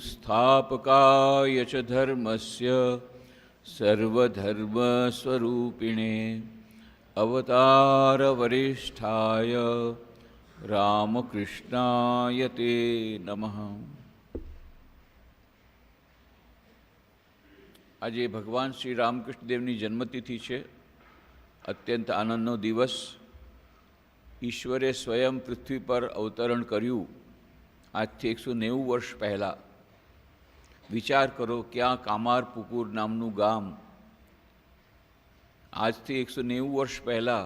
संस्थापकाय च धर्मस्य सर्वधर्मस्वरूपिणे अवतारवरिष्ठाय रामकृष्णाय ते नमः। आज भगवान श्री रामकृष्ण देवनी जन्मतिथि है। अत्यंत आनंदनो दिवस। ईश्वरे स्वयं पृथ्वी पर अवतरण कर्यु आज थी 190 वर्ष पहला। विचार करो क्या कामारपुकुर नामनु गाम आज थी 190 वर्ष पहला,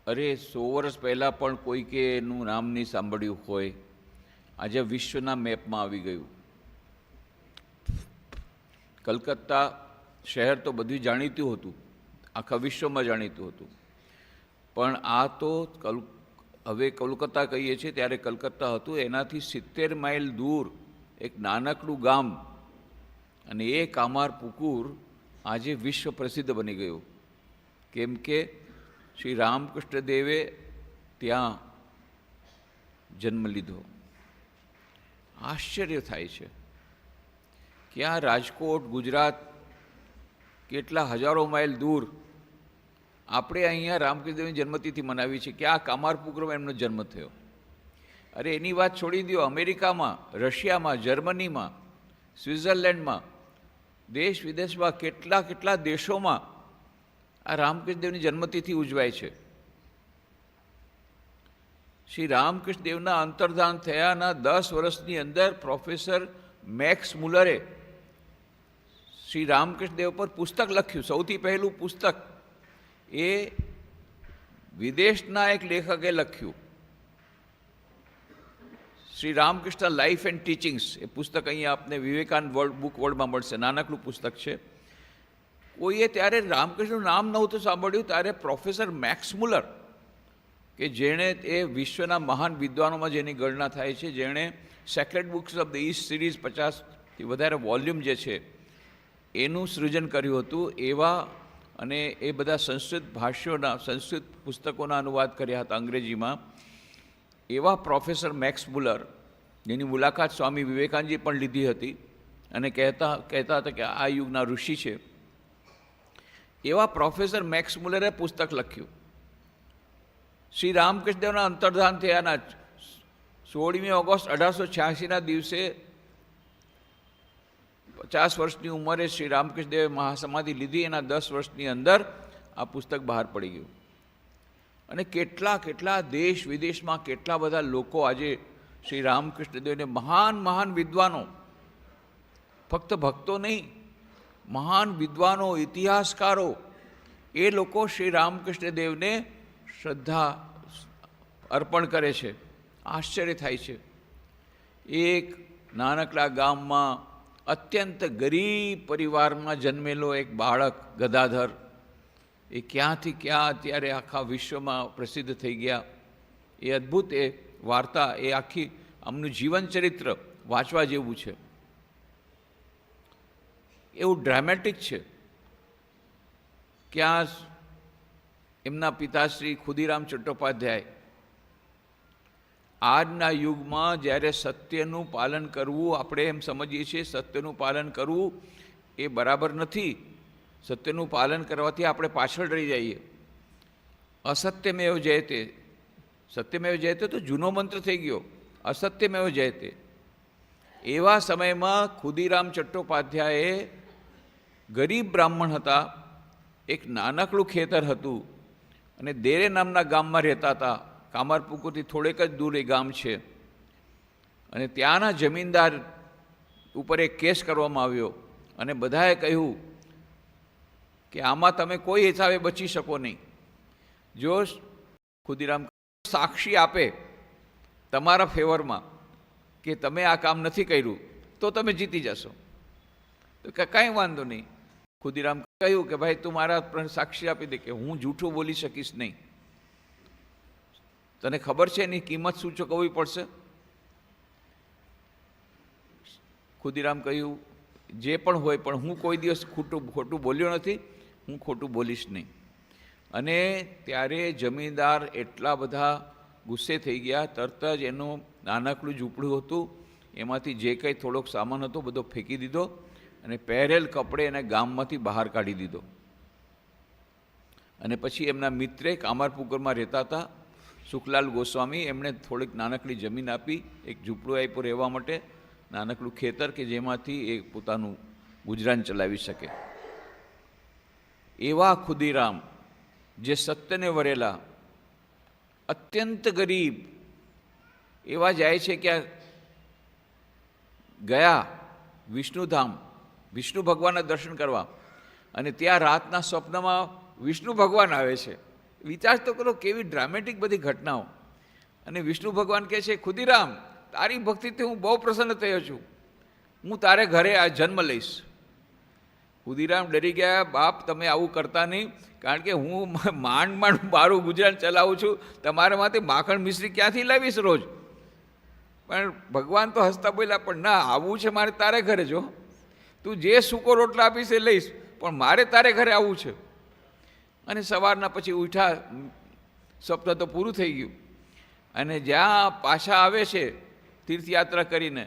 अरे 100 वर्ष पहला पण कोई के एनु नाम नहीं सांभळ्यु होय, आज विश्वना मैप में आवी गयुं। कलकत्ता शहर तो बधुं जाणीतुं हतुं, आखा विश्व में जाणीतुं हतुं, पण आ तो हवे कोलकाता कहीए छीए त्यारे कलकत्ता हतुं एनाथी 70 माइल दूर एक नानकड़ुं गाम अने ए कामारपुकुर आजे विश्व प्रसिद्ध बनी गयुं। केम के श्री रामकृष्ण देवे त्यां जन्म लीधो। आश्चर्य थाय छे कि आ राजकोट गुजरात केटला हजारों माइल दूर આપણે અહીંયા રામકૃષ્ણદેવની જન્મતિથિ મનાવી છે કે આ કામારપુકુરમાં એમનો જન્મ થયો। અરે એની વાત છોડી દો, અમેરિકામાં, રશિયામાં, જર્મનીમાં, સ્વિટ્ઝરલેન્ડમાં, દેશ વિદેશમાં કેટલા કેટલા દેશોમાં આ રામકૃષ્ણદેવની જન્મતિથિ ઉજવાય છે। શ્રી રામકૃષ્ણદેવના અંતર્ધાન થયાના 10 વર્ષની અંદર પ્રોફેસર મેક્સ મુલરે શ્રી રામકૃષ્ણદેવ પર પુસ્તક લખ્યું। સૌથી પહેલું પુસ્તક એ વિદેશના એક લેખકે લખ્યું, Shri Ramakrishna life and teachings. એ પુસ્તક અહીંયા આપને વિવેકાનંદ બુક વર્લ્ડમાં મળશે। નાનકડું પુસ્તક છે। કોઈએ ત્યારે રામકૃષ્ણનું નામ નહોતું સાંભળ્યું, ત્યારે પ્રોફેસર મેક્સ મુલર કે જેણે એ વિશ્વના મહાન વિદ્વાનોમાં જેની ગણના થાય છે, જેણે sacred books of the East series 50થી વધારે વોલ્યુમ જે છે એનું સૃજન કર્યું હતું। એવા અને એ બધા સંસ્કૃત ભાષ્યોના, સંસ્કૃત પુસ્તકોના અનુવાદ કર્યા હતા અંગ્રેજીમાં। એવા પ્રોફેસર મેક્સ મુલર જેની મુલાકાત સ્વામી વિવેકાનંદજી પણ લીધી હતી અને કહેતા હતા કે આ યુગના ઋષિ છે, એવા પ્રોફેસર મેક્સ મુલરે પુસ્તક લખ્યું। શ્રી રામકૃષ્ણદેવના અંતર્ધાન થયાના 16મી ઓગસ્ટ 1886ના દિવસે 50 વર્ષની ઉંમરે શ્રી રામકૃષ્ણદેવે મહાસમાધિ લીધી। એના 10 વર્ષની અંદર આ પુસ્તક બહાર પડી ગયું અને કેટલા કેટલા દેશ વિદેશમાં કેટલા બધા લોકો આજે શ્રી રામકૃષ્ણદેવને મહાન મહાન વિદ્વાનો, ફક્ત ભક્તો નહીં, મહાન વિદ્વાનો, ઇતિહાસકારો, એ લોકો શ્રી રામકૃષ્ણદેવને શ્રદ્ધા અર્પણ કરે છે। આશ્ચર્ય થાય છે। એક નાનકડા ગામમાં અત્યંત ગરીબ પરિવારમાં જન્મેલો એક બાળક ગદાધર, એ ક્યાંથી ક્યાં અત્યારે આખા વિશ્વમાં પ્રસિદ્ધ થઈ ગયા। એ અદ્ભુત એ વાર્તા, એ આખી આમનું જીવન ચરિત્ર વાંચવા જેવું છે। એવું ડ્રામેટિક છે કે આ એમના પિતાશ્રી ખુદીરામ ચટ્ટોપાધ્યાય આજના યુગમાં જ્યારે સત્યનું પાલન કરવું, આપણે એમ સમજીએ છીએ સત્યનું પાલન કરવું એ બરાબર નથી। સત્યનું પાલન કરવાથી આપણે પાછળ રહી જઈએ। અસત્યમેવ જયતે, સત્યમેવ જયતે તો જૂનો મંત્ર થઈ ગયો, અસત્યમેવ જયતે। એવા સમયમાં ખુદીરામ ચટ્ટોપાધ્યાયે ગરીબ બ્રાહ્મણ હતા, એક નાનકડું ખેતર હતું અને દેરે નામના ગામમાં રહેતા હતા। કામારપુકુરથી થોડેક જ દૂર એ ગામ છે અને ત્યાંના જમીનદાર ઉપર એક કેસ કરવામાં આવ્યો અને બધાએ કહ્યું કે આમાં તમે કોઈ હિસાબે બચી શકો નહીં। જો ખુદીરામ સાક્ષી આપે તમારા ફેવરમાં કે તમે આ કામ નથી કર્યું તો તમે જીતી જશો। તો કાંઈ વાંધો નહીં। ખુદીરામ કહ્યું કે ભાઈ તું મારા સાક્ષી આપી દે કે હું જૂઠું બોલી શકીશ નહીં। તને ખબર છે એની કિંમત શું ચૂકવવી પડશે? ખુદીરામ કહ્યું જે પણ હોય, પણ હું કોઈ દિવસ ખોટું બોલ્યો નથી, હું ખોટું બોલીશ નહીં। અને ત્યારે જમીનદાર એટલા બધા ગુસ્સે થઈ ગયા, તરત જ એનું નાનકડું ઝૂંપડું હતું એમાંથી જે કંઈ થોડોક સામાન હતો બધો ફેંકી દીધો અને પહેરેલ કપડે એને ગામમાંથી બહાર કાઢી દીધો. અને પછી એમના મિત્રે કામારપુકરમાં રહેતા હતા સુખલાલ ગોસ્વામી, એમણે થોડીક નાનકડી જમીન આપી, એક ઝૂંપડું આપ્યું રહેવા માટે, નાનકડું ખેતર કે જેમાંથી એ પોતાનું ગુજરાન ચલાવી શકે. એવા ખુદીરામ જે સત્યને વરેલા, અત્યંત ગરીબ, એવા જાય છે કે ગયા વિષ્ણુધામ વિષ્ણુ ભગવાનના દર્શન કરવા, અને ત્યાં રાતના સ્વપ્નમાં વિષ્ણુ ભગવાન આવે છે. વિચાર તો કરો કેવી ડ્રામેટિક બધી ઘટનાઓ. અને વિષ્ણુ ભગવાન કહે છે, ખુદીરામ તારી ભક્તિથી હું બહુ પ્રસન્ન થયો છું, હું તારે ઘરે આ જન્મ લઈશ. ખુદીરામ ડરી ગયા, બાપ તમે આવું કરતા નહીં, કારણ કે હું માંડ મારું ગુજરાન ચલાવું છું, તમારા માટે માખણ મિશ્રી ક્યાંથી લાવીશ રોજ. પણ ભગવાન તો હસતા બોલ્યા, પણ ના, આવવું છે મારે તારે ઘરે. જો તું જે સૂકો રોટલો આપીશ એ લઈશ, પણ મારે તારે ઘરે આવવું છે. અને સવારના પછી ઉઠ્યા, સ્વપ્ન તો પૂરું થઈ ગયું. અને જ્યાં પાછા આવે છે તીર્થયાત્રા કરીને,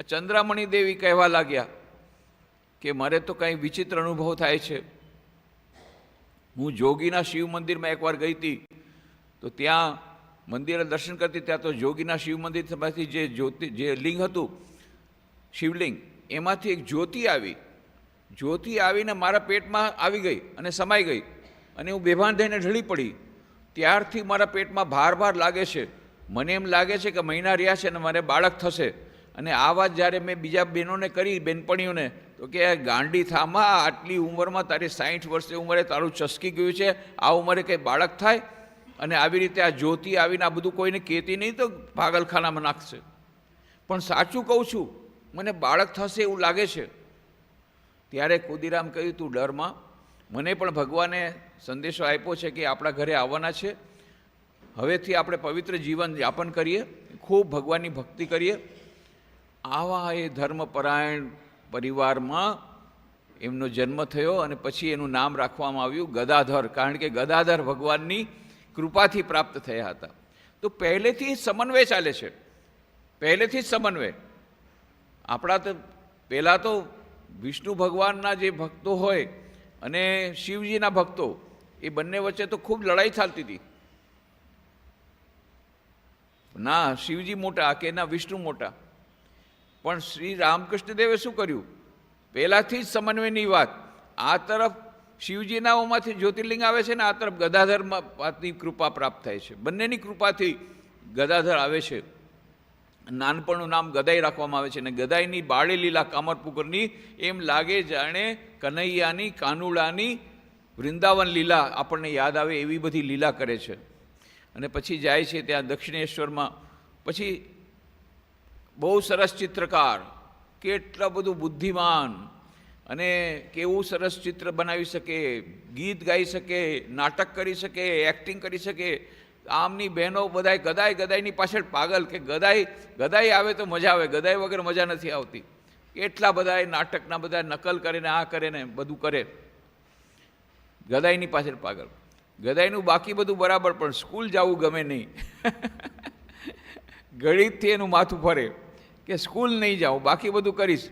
ચંદ્રામણી દેવી કહેવા લાગ્યા કે મારે તો કંઈ વિચિત્ર અનુભવ થાય છે. હું જોગીના શિવ મંદિરમાં એકવાર ગઈ હતી, તો ત્યાં મંદિરે દર્શન કરતી, ત્યાં તો જોગીના શિવ મંદિરમાંથી જે લિંગ હતું, શિવલિંગ, એમાંથી એક જ્યોતિ આવી. જ્યોતિ આવીને મારા પેટમાં આવી ગઈ અને સમાઈ ગઈ, અને હું બેભાન થઈને ઢળી પડી. ત્યારથી મારા પેટમાં ભાર લાગે છે. મને એમ લાગે છે કે મહિના રહ્યા છે અને મારે બાળક થશે. અને આ વાત જ્યારે મેં બીજા બહેનોને કરી, બેનપણીઓને, તો કે ગાંડી થામાં, આટલી ઉંમરમાં, તારી 60 વર્ષની ઉંમરે તારું ચસકી ગયું છે, આ ઉંમરે કંઈ બાળક થાય? અને આવી રીતે આ જ્યોતિ આવીને આ બધું કોઈને કહેતી નહીં તો પાગલખાનામાં નાખશે. પણ સાચું કહું છું, મને બાળક થશે એવું લાગે છે. ત્યારે ખુદીરામ કહ્યું, તું ડરમાં, મને પણ ભગવાને સંદેશો આપ્યો છે કે આપણા ઘરે આવવાના છે. હવેથી આપણે પવિત્ર જીવન યાપન કરીએ, ખૂબ ભગવાનની ભક્તિ કરીએ. આવા એ ધર્મપરાયણ પરિવારમાં એમનો જન્મ થયો, અને પછી એનું નામ રાખવામાં આવ્યું ગદાધર, કારણ કે ગદાધર ભગવાનની કૃપાથી પ્રાપ્ત થયા હતા. તો પહેલેથી જ સમન્વય ચાલે છે, પહેલેથી જ સમન્વય. આપણા તો પહેલાં તો વિષ્ણુ ભગવાનના જે ભક્તો હોય અને શિવજીના ભક્તો, એ બંને વચ્ચે તો ખૂબ લડાઈ ચાલતી હતી. ના શિવજી મોટા કે ના વિષ્ણુ મોટા. પણ શ્રી રામકૃષ્ણ દેવે શું કર્યું? પહેલાંથી જ સમન્વયની વાત. આ તરફ શિવજીનાઓમાંથી જ્યોતિર્લિંગ આવે છે ને આ તરફ ગદાધરની કૃપા પ્રાપ્ત થાય છે. બંનેની કૃપાથી ગદાધર આવે છે. નાનપણનું નામ ગદાઈ રાખવામાં આવે છે. અને ગદાઈની બાળી લીલા કામરપુકરની એમ લાગે જાણે કનૈયાની, કાનુડાની વૃંદાવન લીલા આપણને યાદ આવે એવી બધી લીલા કરે છે. અને પછી જાય છે ત્યાં દક્ષિણેશ્વરમાં. પછી બહુ સરસ ચિત્રકાર, કેટલા બધું બુદ્ધિમાન, અને કેવું સરસ ચિત્ર બનાવી શકે, ગીત ગાઈ શકે, નાટક કરી શકે, એક્ટિંગ કરી શકે. આમની બહેનો બધાય ગદાઈની પાછળ પાગલ, કે ગદાઈ આવે તો મજા આવે, ગદાઈ વગર મજા નથી આવતી. એટલા બધા નાટકના બધા નકલ કરે ને આ કરે ને બધું કરે, ગદાઈની પાછળ પાગલ. ગદાઈનું બાકી બધું બરાબર, પણ સ્કૂલ જવું ગમે નહીં. ગણિતથી એનું માથું ફરે કે સ્કૂલ નહીં જાઉં, બાકી બધું કરીશ.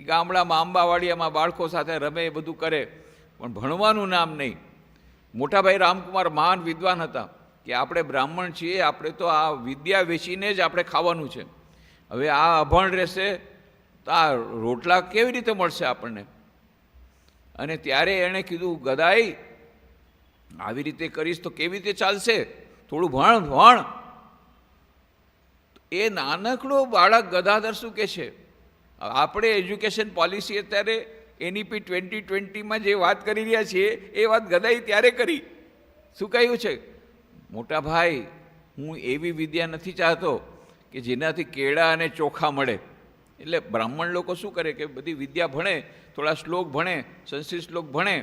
ગામડામાં આંબાવાડિયામાં બાળકો સાથે રમે, એ બધું કરે, પણ ભણવાનું નામ નહીં. મોટાભાઈ રામકુમાર મહાન વિદ્વાન હતા કે આપણે બ્રાહ્મણ છીએ, આપણે તો આ વિદ્યા વેચીને જ આપણે ખાવાનું છે. હવે આ અભણ રહેશે તો આ રોટલા કેવી રીતે મળશે આપણને? અને ત્યારે એણે કીધું, ગદાઈ આવી રીતે કરીશ તો કેવી રીતે ચાલશે? થોડું ભણ. એ નાનકડો બાળક ગદાધર શું કહે છે? આપણે એજ્યુકેશન પોલિસી અત્યારે NEP 2020માં જે વાત કરી રહ્યા છીએ એ વાત ગદાઈ ત્યારે કરી. શું કહ્યું છે? મોટા ભાઈ, હું એવી વિદ્યા નથી ચાહતો કે જેનાથી કેળા અને ચોખા મળે. એટલે બ્રાહ્મણ લોકો શું કરે કે બધી વિદ્યા ભણે, થોડા શ્લોક ભણે, સંસ્કૃત શ્લોક ભણે,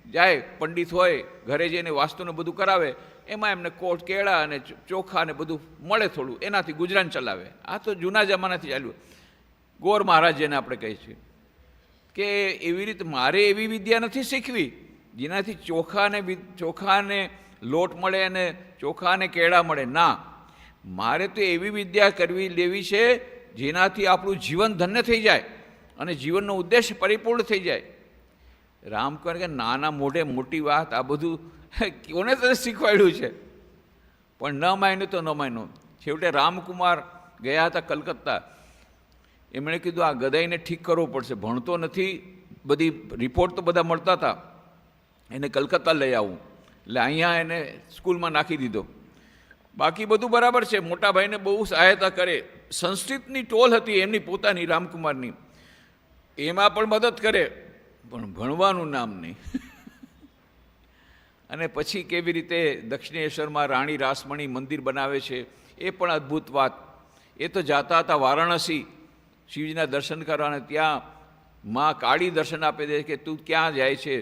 જાય પંડિત હોય ઘરે જઈને વાસ્તુને બધું કરાવે, એમાં એમને કોટ કેળા અને ચોખા ને બધું મળે થોડું, એનાથી ગુજરાન ચલાવે. આ તો જૂના જમાનાથી ચાલ્યું. ગોર મહારાજ જેને આપણે કહીએ છીએ કે એવી રીતે મારે એવી વિદ્યા નથી શીખવી જેનાથી ચોખાને લોટ મળે અને ચોખા અને કેળા મળે. ના, મારે તો એવી વિદ્યા લેવી છે જેનાથી આપણું જીવન ધન્ય થઈ જાય અને જીવનનો ઉદ્દેશ પરિપૂર્ણ થઈ જાય. રામકુમાર કે નાના મોઢે મોટી વાત, આ બધું કોને તને શીખવાડ્યું છે? પણ ન માન્યું તો ન માન્યું. છેવટે રામકુમાર ગયા હતા કલકત્તા. એમણે કીધું આ ગદાઈને ઠીક કરવો પડશે, ભણતો નથી, બધી રિપોર્ટ તો બધા મળતા હતા, એને કલકત્તા લઈ આવું. એટલે અહીંયા એને સ્કૂલમાં નાખી દીધો. બાકી બધું બરાબર છે, મોટા ભાઈને બહુ સહાયતા કરે. સંસ્કૃતની ટોલ હતી એમની પોતાની, રામકુમારની, એમાં પણ મદદ કરે, પણ ભણવાનું નામ નહીં. અને પછી કેવી રીતે દક્ષિણેશ્વરમાં રાણી રાસમણી મંદિર બનાવે છે, એ પણ અદ્ભુત વાત. એ તો જાતા હતા વારાણસી શિવજીના દર્શન કરવાને, ત્યાં માં કાળી દર્શન આપી દે કે તું ક્યાં જાય છે?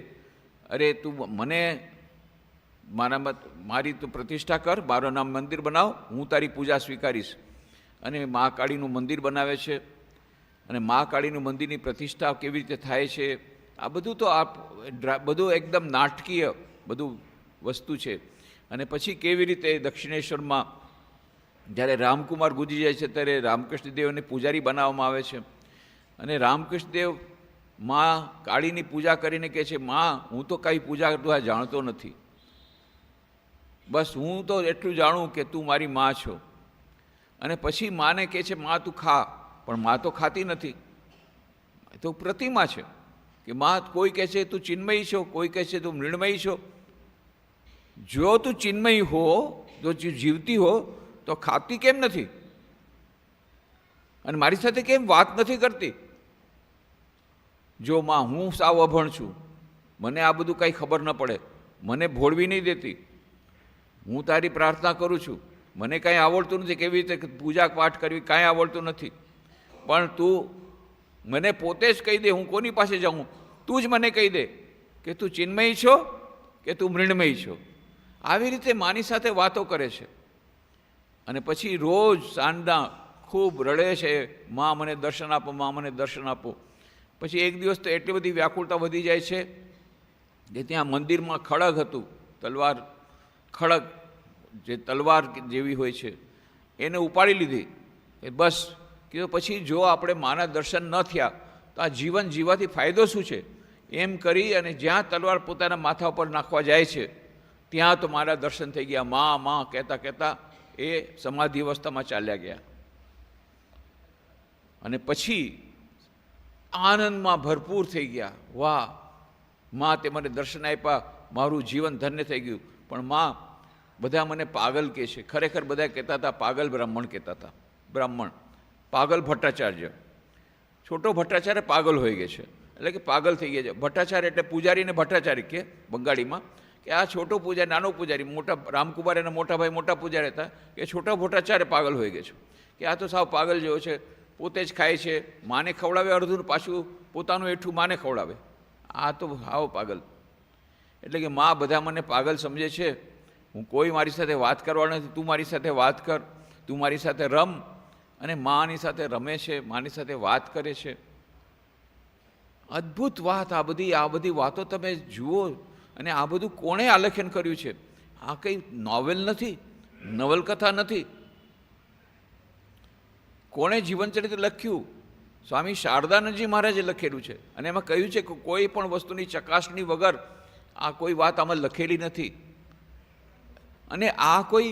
અરે તું મને મારી તું પ્રતિષ્ઠા કર, મારું નામ મંદિર બનાવ, હું તારી પૂજા સ્વીકારીશ. અને મા કાળીનું મંદિર બનાવે છે. અને મા કાળીનું મંદિરની પ્રતિષ્ઠા કેવી રીતે થાય છે, આ બધું તો બધું એકદમ નાટકીય બધું વસ્તુ છે. અને પછી કેવી રીતે દક્ષિણેશ્વરમાં જ્યારે રામકુમાર ગુજરી જાય છે ત્યારે રામકૃષ્ણદેવને પૂજારી બનાવવામાં આવે છે. અને રામકૃષ્ણદેવ મા કાળીની પૂજા કરીને કહે છે, માં હું તો કાંઈ પૂજા તું જાણતો નથી, બસ હું તો એટલું જાણું કે તું મારી માં છો. અને પછી માને કહે છે, માં તું ખા, પણ માં તો ખાતી નથી. તો પ્રતિમા છે કે માં, કોઈ કહે છે તું ચિન્મયી છો, કોઈ કહે છે તું મૃણમયી છો. જો તું ચિન્મયી હો, જો જીવતી હો, તો ખાતી કેમ નથી? અને મારી સાથે કેમ વાત નથી કરતી? જો માં હું સાવ અભણ છું, મને આ બધું કંઈ ખબર ન પડે, મને ભોળવી નહીં દેતી, હું તારી પ્રાર્થના કરું છું, મને કાંઈ આવડતું નથી, કેવી રીતે પૂજા પાઠ કરવી કાંઈ આવડતું નથી, પણ તું મને પોતે જ કહી દે, હું કોની પાસે જાઉં? તું જ મને કહી દે કે તું ચિન્મયી છો કે તું મૃણમયી છો. આવી રીતે માની સાથે વાતો કરે છે. અને પછી રોજ સાંજના ખૂબ રડે છે, માં મને દર્શન આપો, માં મને દર્શન આપો. પછી એક દિવસ તો એટલી બધી વ્યાકુળતા વધી જાય છે કે ત્યાં મંદિરમાં ખડગ હતું, તલવાર, ખડગ જે તલવાર જેવી હોય છે, એને ઉપાડી લીધી. બસ કે પછી જો આપણે માના દર્શન ન થયા તો આ જીવન જીવવાથી ફાયદો શું છે? એમ કરી અને જ્યાં તલવાર પોતાના માથા ઉપર નાખવા જાય છે ત્યાં તો મારા દર્શન થઈ ગયા. માં માં કહેતા કહેતા એ સમાધિ અવસ્થામાં ચાલ્યા ગયા. અને પછી આનંદમાં ભરપૂર થઈ ગયા. વાહ માં, તે મને દર્શન આપ્યા, મારું જીવન ધન્ય થઈ ગયું. પણ માં, બધા મને પાગલ કહે છે. ખરેખર બધા કહેતા હતા પાગલ બ્રાહ્મણ કહેતા હતા. બ્રાહ્મણ પાગલ ભટ્ટાચાર્ય, છોટો ભટ્ટાચાર્ય પાગલ હોઈ ગયા છે, એટલે કે પાગલ થઈ ગયા છે. ભટ્ટાચાર્ય એટલે પૂજારીને ભટ્ટાચાર્ય કે બંગાળીમાં, કે આ છોટો પૂજારી, નાનો પૂજારી. મોટા રામકુમાર એના મોટા ભાઈ મોટા પૂજારી હતા, કે છોટા ભટ્ટાચાર્ય પાગલ હોઈ ગયા છે, કે આ તો સાવ પાગલ જેવો છે, પોતે જ ખાય છે, માને ખવડાવે અડધું, પાછું પોતાનું એઠું માને ખવડાવે, આ તો હાવ પાગલ. એટલે કે માં બધા મને પાગલ સમજે છે, હું કોઈ મારી સાથે વાત કરવાનો નથી, તું મારી સાથે વાત કર, તું મારી સાથે રમ. અને માની સાથે રમે છે, માની સાથે વાત કરે છે. અદ્ભુત વાત. આ બધી વાતો તમે જુઓ. અને આ બધું કોણે આલેખન કર્યું છે? આ કંઈ નોવેલ નથી, નવલકથા નથી. કોણે જીવનચરિત્ર લખ્યું? સ્વામી શારદાનંદજી મહારાજે લખેલું છે. અને એમાં કહ્યું છે કે કોઈ પણ વસ્તુની ચકાસણી વગર આ કોઈ વાત આમાં લખેલી નથી. અને આ કોઈ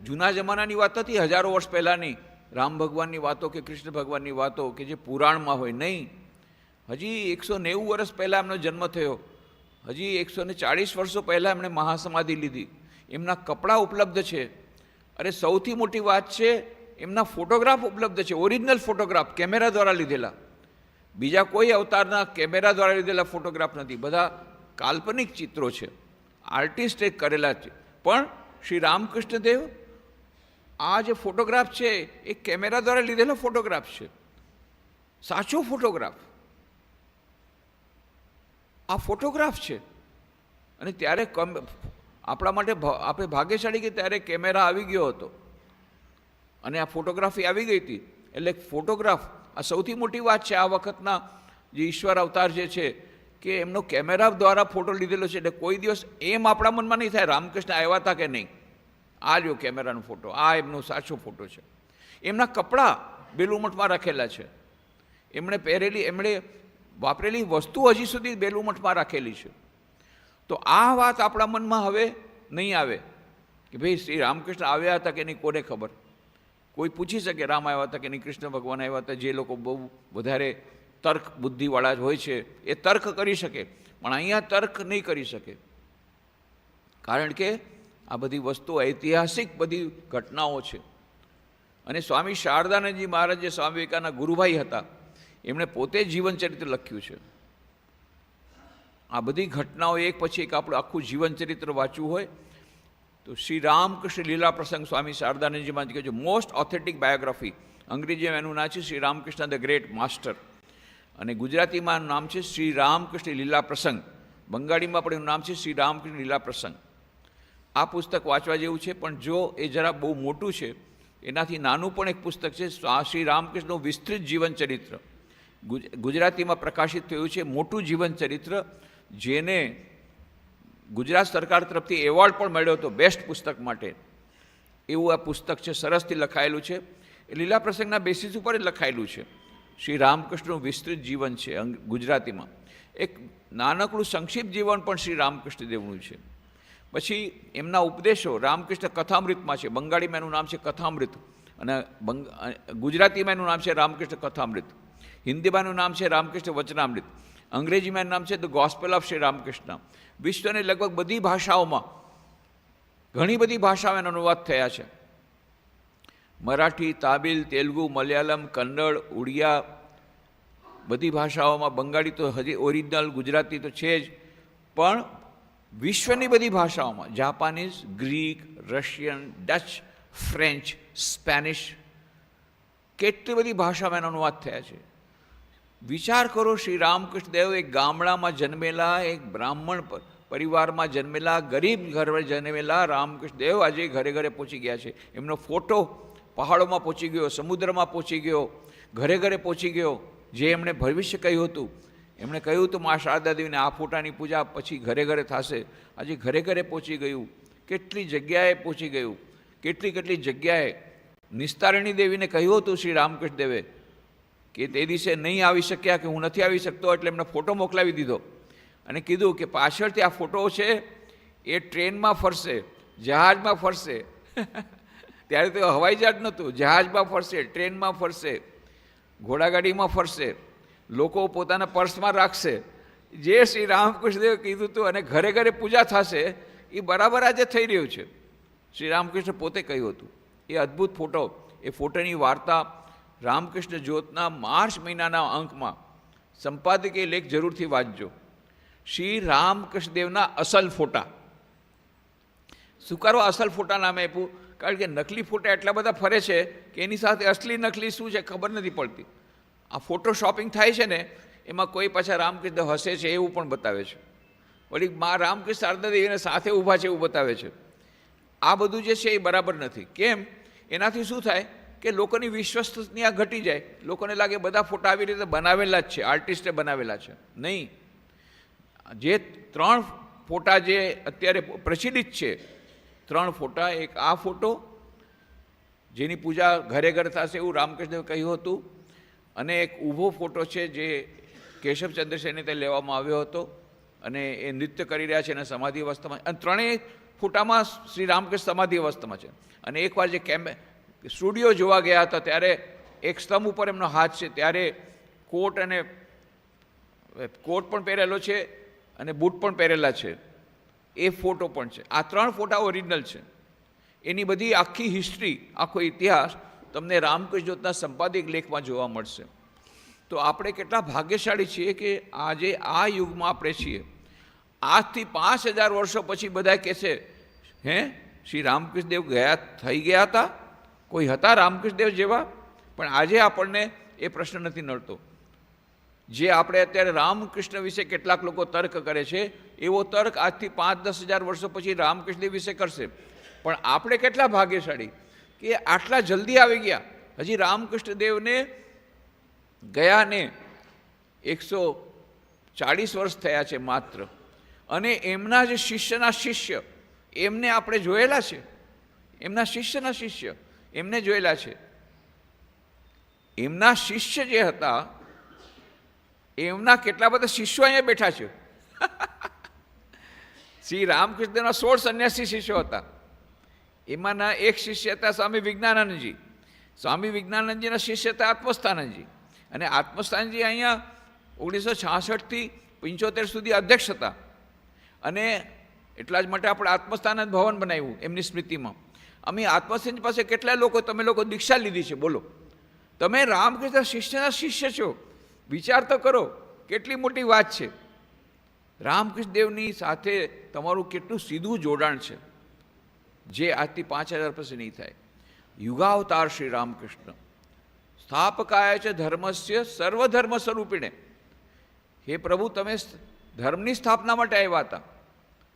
જૂના જમાનાની વાત નથી, હજારો વર્ષ પહેલાંની રામ ભગવાનની વાતો કે કૃષ્ણ ભગવાનની વાતો કે જે પુરાણમાં હોય. નહીં, હજી 190 વર્ષ પહેલાં એમનો જન્મ થયો, હજી 140 વર્ષો પહેલાં એમણે મહાસમાધિ લીધી. એમના કપડાં ઉપલબ્ધ છે. અરે સૌથી મોટી વાત છે, એમના ફોટોગ્રાફ ઉપલબ્ધ છે, ઓરિજિનલ ફોટોગ્રાફ, કેમેરા દ્વારા લીધેલા. બીજા કોઈ અવતારના કેમેરા દ્વારા લીધેલા ફોટોગ્રાફ નથી, બધા કાલ્પનિક ચિત્રો છે, આર્ટિસ્ટે કરેલા છે. પણ શ્રી રામકૃષ્ણદેવ, આ જે ફોટોગ્રાફ છે એ કેમેરા દ્વારા લીધેલો ફોટોગ્રાફ છે, સાચો ફોટોગ્રાફ. આ ફોટોગ્રાફ છે. અને ત્યારે આપણા માટે આપણે ભાગ્યશાળી કે ત્યારે કેમેરા આવી ગયો હતો અને આ ફોટોગ્રાફી આવી ગઈ હતી. એટલે ફોટોગ્રાફ આ સૌથી મોટી વાત છે આ વખતના જે ઈશ્વર અવતાર જે છે, કે એમનો કેમેરા દ્વારા ફોટો લીધેલો છે. એટલે કોઈ દિવસ એમ આપણા મનમાં નહીં થાય રામકૃષ્ણ આવ્યા હતા કે નહીં, આ જો કેમેરાનો ફોટો, આ એમનો સાચો ફોટો છે. એમના કપડાં બેલુમઠમાં રાખેલા છે. એમણે વાપરેલી વસ્તુ હજી સુધી બેલુમઠમાં રાખેલી છે. તો આ વાત આપણા મનમાં હવે નહીં આવે કે ભાઈ શ્રી રામકૃષ્ણ આવ્યા હતા કે નહીં, કોને ખબર. કોઈ પૂછી શકે રામ આવ્યા હતા કે નહીં, કૃષ્ણ ભગવાન આવ્યા હતા. જે લોકો બહુ વધારે તર્ક બુદ્ધિવાળા હોય છે એ તર્ક કરી શકે, પણ અહીંયા તર્ક નહીં કરી શકે. કારણ કે આ બધી વસ્તુઓ ઐતિહાસિક બધી ઘટનાઓ છે. અને સ્વામી શારદાનંદજી મહારાજ જે સ્વામી વિવેકાનંદના ગુરુભાઈ હતા, એમણે પોતે જીવન ચરિત્ર લખ્યું છે. આ બધી ઘટનાઓ એક પછી એક આપણું આખું જીવન ચરિત્ર વાંચવું હોય તો શ્રી રામકૃષ્ણ લીલા પ્રસંગ સ્વામી શારદાનંદજી મહારાજ કહે છે, મોસ્ટ ઓથેન્ટિક બાયોગ્રાફી. અંગ્રેજીમાં એનું નામ છે Shri Ramakrishna the great master, અને ગુજરાતીમાં એનું નામ છે શ્રી રામકૃષ્ણ લીલા પ્રસંગ. બંગાળીમાં પણ એનું નામ છે શ્રી રામકૃષ્ણ લીલા પ્રસંગ. આ પુસ્તક વાંચવા જેવું છે, પણ જો એ જરા બહુ મોટું છે, એનાથી નાનું પણ એક પુસ્તક છે શ્રી રામકૃષ્ણનું વિસ્તૃત જીવન ચરિત્ર. ગુજરાતીમાં પ્રકાશિત થયું છે, મોટું જીવન ચરિત્ર, જેને ગુજરાત સરકાર તરફથી એવોર્ડ પણ મળ્યો હતો બેસ્ટ પુસ્તક માટે. એવું આ પુસ્તક છે, સરસથી લખાયેલું છે. એ લીલા પ્રસંગના બેસિસ ઉપર જ લખાયેલું છે. શ્રી રામકૃષ્ણનું વિસ્તૃત જીવન છે ગુજરાતીમાં. એક નાનકડું સંક્ષિપ્ત જીવન પણ શ્રી રામકૃષ્ણ દેવનું છે. પછી એમના ઉપદેશો રામકૃષ્ણ કથામૃતમાં છે. બંગાળીમાં એનું નામ છે કથામૃત, અને ગુજરાતીમાં એનું નામ છે રામકૃષ્ણ કથામૃત. હિન્દીમાં એનું નામ છે રામકૃષ્ણ વચનામૃત. અંગ્રેજીમાં એનું નામ છે the gospel of Shri Ramakrishna. વિશ્વની લગભગ બધી ભાષાઓમાં, ઘણી બધી ભાષાઓ એનો અનુવાદ થયા છે. મરાઠી, તામિલ, તેલુગુ, મલયાલમ, કન્નડ, ઉડિયા, બધી ભાષાઓમાં. બંગાળી તો હજી ઓરિજિનલ, ગુજરાતી તો છે જ, પણ વિશ્વની બધી ભાષાઓમાં, Japanese, Greek, Russian, Dutch, French, Spanish, કેટલી બધી ભાષામાં એનો અનુવાદ થયા છે. વિચાર કરો, શ્રી રામકૃષ્ણ દેવ એક ગામડામાં જન્મેલા, એક બ્રાહ્મણ પરિવારમાં જન્મેલા, ગરીબ ઘરે જન્મેલા રામકૃષ્ણ દેવ આજે ઘરે ઘરે પહોંચી ગયા છે. એમનો ફોટો પહાડોમાં પહોંચી ગયો, સમુદ્રમાં પહોંચી ગયો, ઘરે ઘરે પહોંચી ગયો. જે એમણે ભવિષ્ય કહ્યું હતું, એમણે કહ્યું હતું મા શારદા દેવીને આ ફોટાની પૂજા પછી ઘરે ઘરે થશે. આજે ઘરે ઘરે પહોંચી ગયું. કેટલી જગ્યાએ પહોંચી ગયું, કેટલી જગ્યાએ. નિસ્તારણી દેવીને કહ્યું હતું શ્રી રામકૃષ્ણ દેવે કે તે દિવસે નહીં આવી શક્યા, કે હું નથી આવી શકતો, એટલે એમને ફોટો મોકલાવી દીધો અને કીધું કે પાછળથી આ ફોટો છે એ ટ્રેનમાં ફરશે, જહાજમાં ફરશે. ત્યારે તો હવાઈ જહાજ નહોતું, જહાજમાં ફરશે, ટ્રેનમાં ફરશે, ઘોડાગાડીમાં ફરશે, લોકો પોતાના પર્સમાં રાખશે. જે શ્રી રામકૃષ્ણ દેવે કીધું હતું અને ઘરે ઘરે પૂજા થશે, એ બરાબર આજે થઈ રહ્યું છે. શ્રી રામકૃષ્ણ પોતે કહ્યું હતું. એ અદ્ભુત ફોટો, એ ફોટોની વાર્તા રામકૃષ્ણ જ્યોતના માર્ચ મહિનાના અંકમાં સંપાદકીય લેખ જરૂરથી વાંચજો. શ્રી રામકૃષ્ણ દેવના અસલ ફોટા. શું કરવા અસલ ફોટા નામે આપ્યું? કારણ કે નકલી ફોટા એટલા બધા ફરે છે કે એની સાથે અસલી નકલી શું છે ખબર નથી પડતી. આ ફોટો શોપિંગ થાય છે ને, એમાં કોઈ પાછા રામકૃષ્ણ દેવ હસે છે એવું પણ બતાવે છે, વળી મા રામકૃષ્ણ શારદા દેવીને સાથે ઊભા છે એવું બતાવે છે. આ બધું જે છે એ બરાબર નથી. કેમ? એનાથી શું થાય કે લોકોની વિશ્વસનીયતા ઘટી જાય. લોકોને લાગે બધા ફોટા આવી રીતે બનાવેલા જ છે, આર્ટિસ્ટે બનાવેલા છે. નહીં. જે 3 ફોટા જે અત્યારે પ્રચલિત છે, 3 ફોટા, એક આ ફોટો જેની પૂજા ઘરે ઘરે થશે એવું રામકૃષ્ણ દેવે કહ્યું હતું, અને એક ઊભો ફોટો છે જે કેશવચંદ્ર સેને તે લેવામાં આવ્યો હતો અને એ નૃત્ય કરી રહ્યા છે અને સમાધિ અવસ્થામાં. અને 3 ફોટામાં શ્રી રામકૃષ્ણ સમાધિ અવસ્થામાં છે. અને એકવાર જે સ્ટુડિયો જોવા ગયા હતા ત્યારે એક સ્તંભ ઉપર એમનો હાથ છે, ત્યારે કોટ પણ પહેરેલો છે અને બૂટ પણ પહેરેલા છે. એ ફોટો પણ છે. આ 3 ફોટા ઓરિજિનલ છે. એની બધી આખી હિસ્ટ્રી, આખો ઇતિહાસ તમને રામકૃષ્ણ જ્યોતના સંપાદિક લેખમાં જોવા મળશે. તો આપણે કેટલા ભાગ્યશાળી છીએ કે આજે આ યુગમાં આપણે છીએ. આજથી 5000 વર્ષો પછી બધા કહે છે, હે શ્રી રામકૃષ્ણ દેવ થઈ ગયા હતા, કોઈ હતા રામકૃષ્ણ દેવ જેવા? પણ આજે આપણને એ પ્રશ્ન નથી નડતો. જે આપણે અત્યારે રામકૃષ્ણ વિશે કેટલાક લોકો તર્ક કરે છે, એવો તર્ક આજથી 5-10 હજાર વર્ષો પછી રામકૃષ્ણ દેવ વિશે કરશે. પણ આપણે કેટલા ભાગ્યશાળી કે આટલા જલ્દી આવી ગયા. હજી રામકૃષ્ણ દેવને ગયાને 140 વર્ષ થયા છે માત્ર, અને એમના જે શિષ્યના શિષ્ય એમને આપણે જોયેલા છે, એમના શિષ્યના શિષ્ય એમને જોયેલા છે. એમના શિષ્ય જે હતા, એમના કેટલા બધા શિષ્યો અહીંયા બેઠા છે. શ્રી રામકૃષ્ણના 16 સંન્યાસી શિષ્યો હતા. એમાંના એક શિષ્ય હતા સ્વામી વિજ્ઞાનંદજી. સ્વામી વિજ્ઞાનંદજીના શિષ્ય હતા આત્મસ્થાનંદજી. અને આત્મસ્થાનજી અહીંયા 1966થી 75 સુધી અધ્યક્ષ હતા. અને એટલા જ માટે આપણે આત્મસ્થાનંદ ભવન બનાવ્યું એમની સ્મૃતિમાં. અમે આત્મસ્થાનજી પાસે કેટલા લોકો, તમે લોકો દીક્ષા લીધી છે? બોલો, તમે રામકૃષ્ણ શિષ્યના શિષ્ય છો. વિચાર તો કરો, કેટલી મોટી વાત છે. રામકૃષ્ણ દેવની સાથે તમારું કેટલું સીધું જોડાણ છે, જે આજથી 5000 પછી નહીં થાય. યુગાવતાર શ્રી રામકૃષ્ણ સ્થાપકાય છે ધર્મસ્ય સર્વધર્મ સ્વરૂપિણે. હે પ્રભુ, તમે ધર્મની સ્થાપના માટે આવ્યા હતા.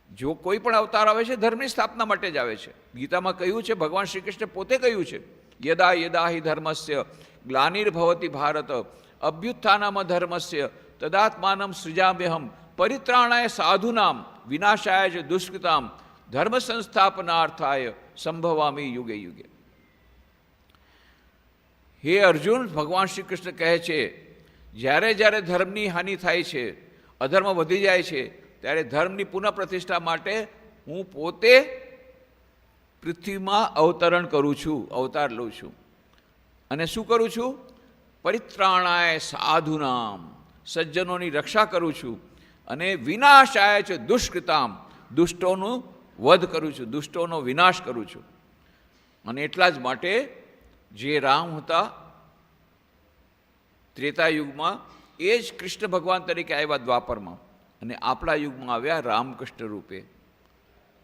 જો કોઈ પણ અવતાર આવે છે ધર્મની સ્થાપના માટે જ આવે છે. ગીતામાં કહ્યું છે, ભગવાન શ્રી કૃષ્ણ પોતે કહ્યું છે, યદા યદા હિ ધર્મસ્ય ગ્લાનિર્ભવતિ ભારત અભ્યુત્થાનમ ધર્મસ્ય તદાત્માનમ સૃજામ્યહમ પરિત્રાણાય સાધુનામ વિનાશાય જ દુષ્કૃતામ ધર્મ સંસ્થાપનાર્થાય સંભવામી યુગે યુગે. હે અર્જુન, ભગવાન શ્રી કૃષ્ણ કહે છે, જ્યારે જ્યારે ધર્મની હાનિ થાય છે, અધર્મ વધી જાય છે, ત્યારે ધર્મની પુનઃ પ્રતિષ્ઠા માટે હું પોતે પૃથ્વીમાં અવતરણ કરું છું, અવતાર લઉં છું. અને શું કરું છું? પરિત્રાણાય સાધુનામ, સજ્જનોની રક્ષા કરું છું. અને વિનાશાય છે દુષ્કૃતામ, દુષ્ટોનું વધ કરું છું, દુષ્ટોનો વિનાશ કરું છું. અને એટલા જ માટે જે રામ હતા ત્રેતાયુગમાં, એ જ કૃષ્ણ ભગવાન તરીકે આવ્યા દ્વાપરમાં. અને આપણા યુગમાં આવ્યા રામકૃષ્ણ રૂપે,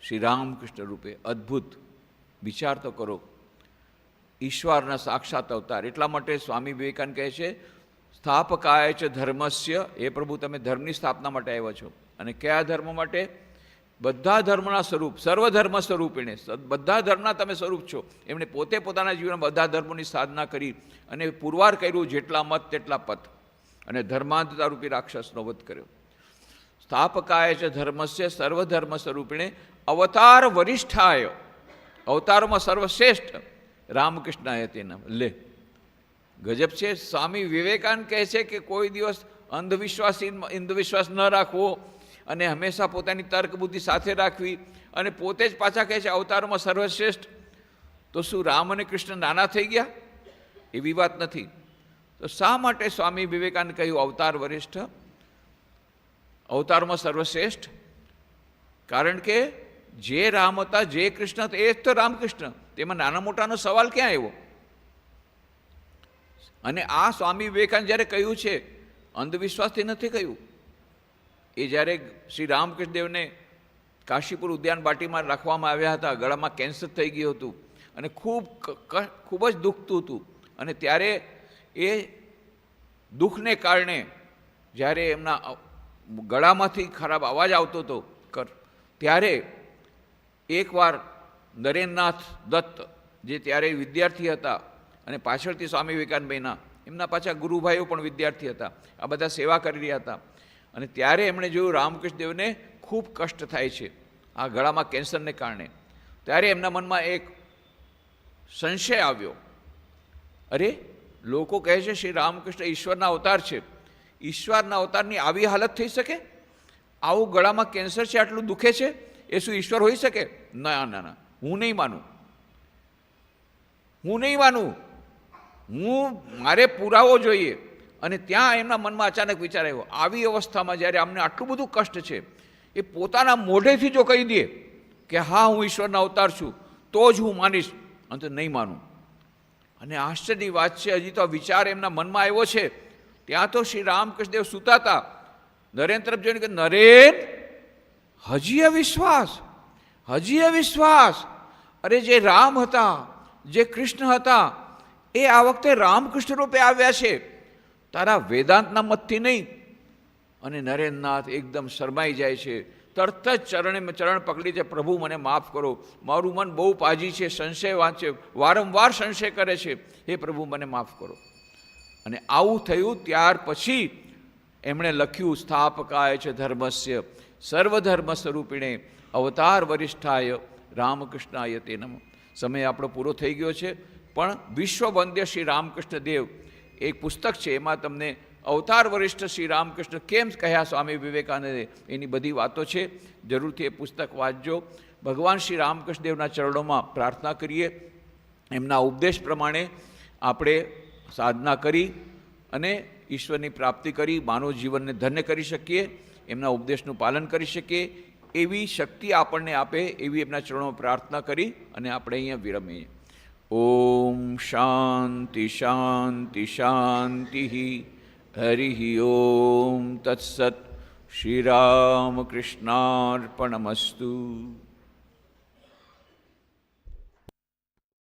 શ્રી રામકૃષ્ણ રૂપે. અદ્ભુત. વિચાર તો કરો, ઈશ્વરના સાક્ષાત અવતાર. એટલા માટે સ્વામી વિવેકાનંદ કહે છે, સ્થાપકાય છે ધર્મસ્ય. એ પ્રભુ, તમે ધર્મની સ્થાપના માટે આવ્યા છો. અને કયા ધર્મ માટે? બધા ધર્મના સ્વરૂપ, સર્વધર્મ સ્વરૂપીને. બધા ધર્મના તમે સ્વરૂપ છો. એમણે પોતે પોતાના જીવનમાં બધા ધર્મોની સાધના કરી અને પુરવાર કર્યું, જેટલા મત તેટલા પથ. અને ધર્માંધતા રૂપી રાક્ષસનો વધ કર્યો. સ્થાપકાય છે ધર્મસ્ય સર્વધર્મ સ્વરૂપિણે અવતાર વરિષ્ઠાય. અવતારોમાં સર્વશ્રેષ્ઠ રામકૃષ્ણાય તેના. લે, ગજબ છે. સ્વામી વિવેકાનંદ કહે છે કે કોઈ દિવસ અંધવિશ્વાસ ન રાખવો અને હંમેશા પોતાની તર્ક બુદ્ધિ સાથે રાખવી. અને પોતે જ પાછા કહે છે અવતારોમાં સર્વશ્રેષ્ઠ. તો શું રામ અને કૃષ્ણ નાના થઈ ગયા? એવી વાત નથી. તો શા માટે સ્વામી વિવેકાનંદ કહ્યું અવતાર વરિષ્ઠ, અવતારમાં સર્વશ્રેષ્ઠ? કારણ કે જે રામ હતા, જે કૃષ્ણ હતા, એ જ તો રામકૃષ્ણ. તેમાં નાના મોટાનો સવાલ ક્યાં આવ્યો? અને આ સ્વામી વિવેકાનંદ જ્યારે કહ્યું છે, અંધવિશ્વાસથી નથી કહ્યું. એ જ્યારે શ્રી રામકૃષ્ણ દેવને કાશીપુર ઉદ્યાન બાટીમાં રાખવામાં આવ્યા હતા, ગળામાં કેન્સર થઈ ગયું હતું અને ખૂબ જ દુખતું હતું. અને ત્યારે એ દુઃખને કારણે જ્યારે એમના ગળામાંથી ખરાબ અવાજ આવતો હતો, ત્યારે એકવાર નરેન્દ્રનાથ દત્ત, જે ત્યારે વિદ્યાર્થી હતા અને પાછળથી સ્વામી વિવેકાનંદ બન્યા, એમના પાછા ગુરુભાઈઓ પણ વિદ્યાર્થી હતા, આ બધા સેવા કરી રહ્યા હતા. અને ત્યારે એમણે જોયું રામકૃષ્ણ દેવને ખૂબ કષ્ટ થાય છે આ ગળામાં કેન્સરને કારણે. ત્યારે એમના મનમાં એક સંશય આવ્યો, અરે, લોકો કહે છે શ્રી રામકૃષ્ણ ઈશ્વરના અવતાર છે, ઈશ્વરના અવતારની આવી હાલત થઈ શકે? આવું ગળામાં કેન્સર છે, આટલું દુખે છે, એ શું ઈશ્વર હોઈ શકે? ના ના ના, હું નહીં માનું. મારે પુરાવો જોઈએ. અને ત્યાં એમના મનમાં અચાનક વિચાર આવ્યો, આવી અવસ્થામાં જ્યારે અમને આટલું બધું કષ્ટ છે, એ પોતાના મોઢેથી જો કહી દે કે હા હું ઈશ્વરના અવતાર છું, તો જ હું માનીશ, અને તો નહીં માનું. અને આશ્ચર્યની વાત છે, હજી તો આ વિચાર એમના મનમાં આવ્યો છે, ત્યાં તો શ્રી રામકૃષ્ણ દેવ સૂતા હતા. નરેન તરફ જોઈને કે નરેન, હજી અવિશ્વાસ. અરે, જે રામ હતા, જે કૃષ્ણ હતા, એ આ વખતે રામકૃષ્ણ રૂપે આવ્યા છે, તારા વેદાંતના મતથી નહીં. અને નરેન્દ્રનાથ એકદમ શરમાઈ જાય છે. તરત જ ચરણ પકડી છે, પ્રભુ મને માફ કરો, મારું મન બહુ પાજી છે, સંશયવાન છે, વારંવાર સંશય કરે છે, હે પ્રભુ મને માફ કરો. અને આવું થયું. ત્યાર પછી એમણે લખ્યું સ્થાપકાય છે ધર્મસ્ય સર્વધર્મ સ્વરૂપિણે અવતાર વરિષ્ઠાય રામકૃષ્ણાય તે નમઃ. સમય આપણો પૂરો થઈ ગયો છે, પણ વિશ્વવંદ્ય શ્રી રામકૃષ્ણ દેવ એક પુસ્તક છે, એમાં તમને અવતાર વરિષ્ઠ શ્રી રામકૃષ્ણ કેમ કહ્યા સ્વામી વિવેકાનંદે એની બધી વાતો છે. જરૂરથી એ પુસ્તક વાંચજો. ભગવાન શ્રી રામકૃષ્ણદેવના ચરણોમાં પ્રાર્થના કરીએ, એમના ઉપદેશ પ્રમાણે આપણે સાધના કરી અને ઈશ્વરની પ્રાપ્તિ કરી માનવ જીવનને ધન્ય કરી શકીએ, એમના ઉપદેશનું પાલન કરી શકીએ, એવી શક્તિ આપણને આપે એવી એમના ચરણોમાં પ્રાર્થના કરી અને આપણે અહીંયા વિરમીએ. ઓમ શાંતિ શાંતિ શાંતિ. હરિ ઓમ તત્સત. શ્રી રામકૃષ્ણાર્પણમસ્તુ.